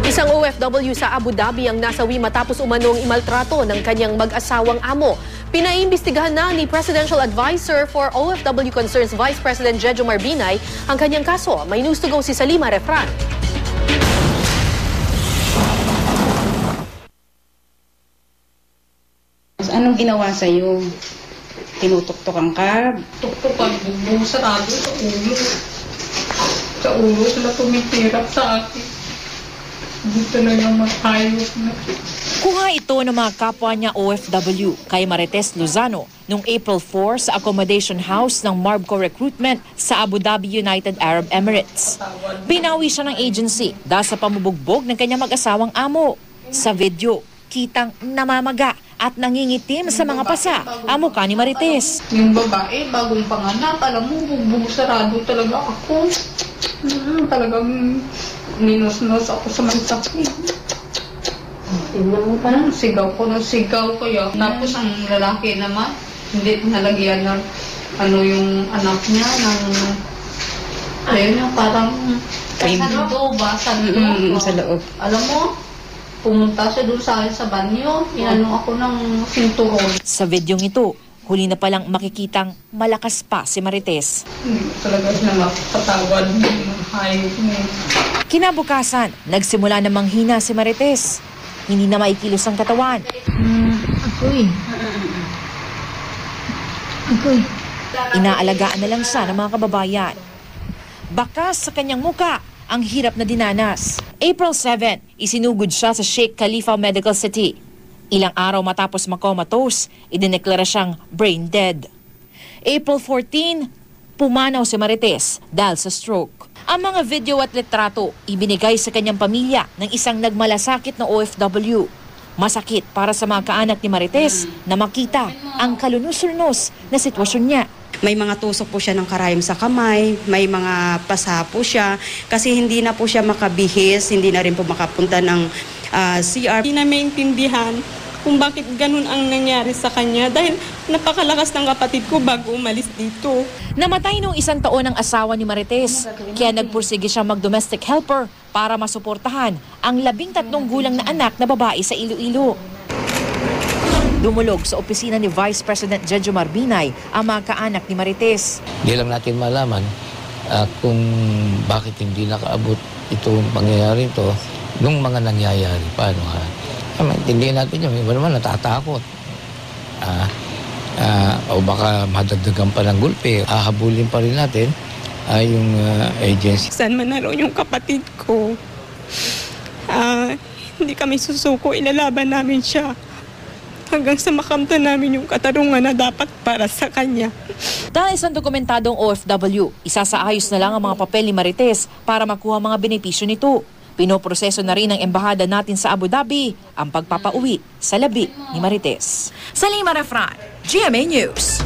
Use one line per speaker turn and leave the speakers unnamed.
Isang OFW sa Abu Dhabi ang nasawi matapos umanong imaltrato ng kanyang mag-asawang amo. Pinaimbestigahan na ni Presidential Advisor for OFW Concerns Vice President Jejomar Binay ang kanyang kaso. May news to go si Salima Refran.
Anong ginawa sa'yo? Tinutuktukan ka?
Tuktukan, bugbong sarado sa ulo. Sa ulo sila tumitirap sa akin. Dito na yung mahayop na.
Kuha ito ng mga kapwa niya OFW kay Marites Lozano noong April 4 sa accommodation house ng Marbco Recruitment sa Abu Dhabi, United Arab Emirates. Binawi siya ng agency dahil sa pamubugbog ng kanyang mag-asawang amo. Sa video, kitang namamaga at nangingitim sa mga pasa ang mukha ni Marites.
Yung babae, bagong panganak, alam mo, bugbong sarado talaga ako. Talagang minus-nos ako sa may sakit. Parang sigaw ko ng sigaw kaya. Tapos ang lalaki naman, hindi nalagyan ng yung anak niya ng ayun yung parang sa loob. Alam mo, pumunta siya doon sa banyo, inano ako ng sinturon.
Sa videong ito, huli na palang makikitang malakas pa si Marites.
Hindi talaga siya mapatawad ng hayop niya.
Kinabukasan, nagsimula na manghina si Marites. Hindi na maikilos ang katawan.
Ako'y.
Inaalagaan na lang siya ng mga kababayan. Bakas sa kanyang muka ang hirap na dinanas. April 7, isinugod siya sa Sheikh Khalifa Medical City. Ilang araw matapos makomatose, idineklara siyang brain dead. April 14, pumanaw si Marites dahil sa stroke. Ang mga video at litrato ibinigay sa kanyang pamilya ng isang nagmalasakit na OFW. Masakit para sa mga kaanak ni Marites na makita ang kalunos-lunos na sitwasyon niya.
May mga tusok po siya ng karayom sa kamay, may mga pasa po siya kasi hindi na po siya makabihis, hindi na rin po makapunta ng CR.
Hindi na maintindihan kung bakit ganun ang nangyari sa kanya dahil napakalakas ng kapatid ko bago umalis dito.
Namatay noong 1 taon ang asawa ni Marites, kaya nagpursige siya mag-domestic helper para masuportahan ang 13 gulang na anak na babae sa Iloilo. Dumulog sa opisina ni Vice President Jejomar Binay ang mga kaanak ni Marites.
Hindi lang natin malaman kung bakit hindi nakaabot itong pangyayari ito nung mga nangyayari pa. Hindi natin yun. Iba naman natatakot. O baka madagdagan pa ng gulpe. Hahabulin pa rin natin yung agency.
Saan man naroon yung kapatid ko, hindi kami susuko, ilalaban namin siya hanggang sa makamtan namin yung katarungan na dapat para sa kanya.
Dahil isang dokumentadong OFW, isasaayos na lang ang mga papel ni Marites para makuha mga benepisyo nito. Pinoproseso na rin ng embahada natin sa Abu Dhabi ang pagpapauwi sa labi ni Marites. Salima Refran, GMA News.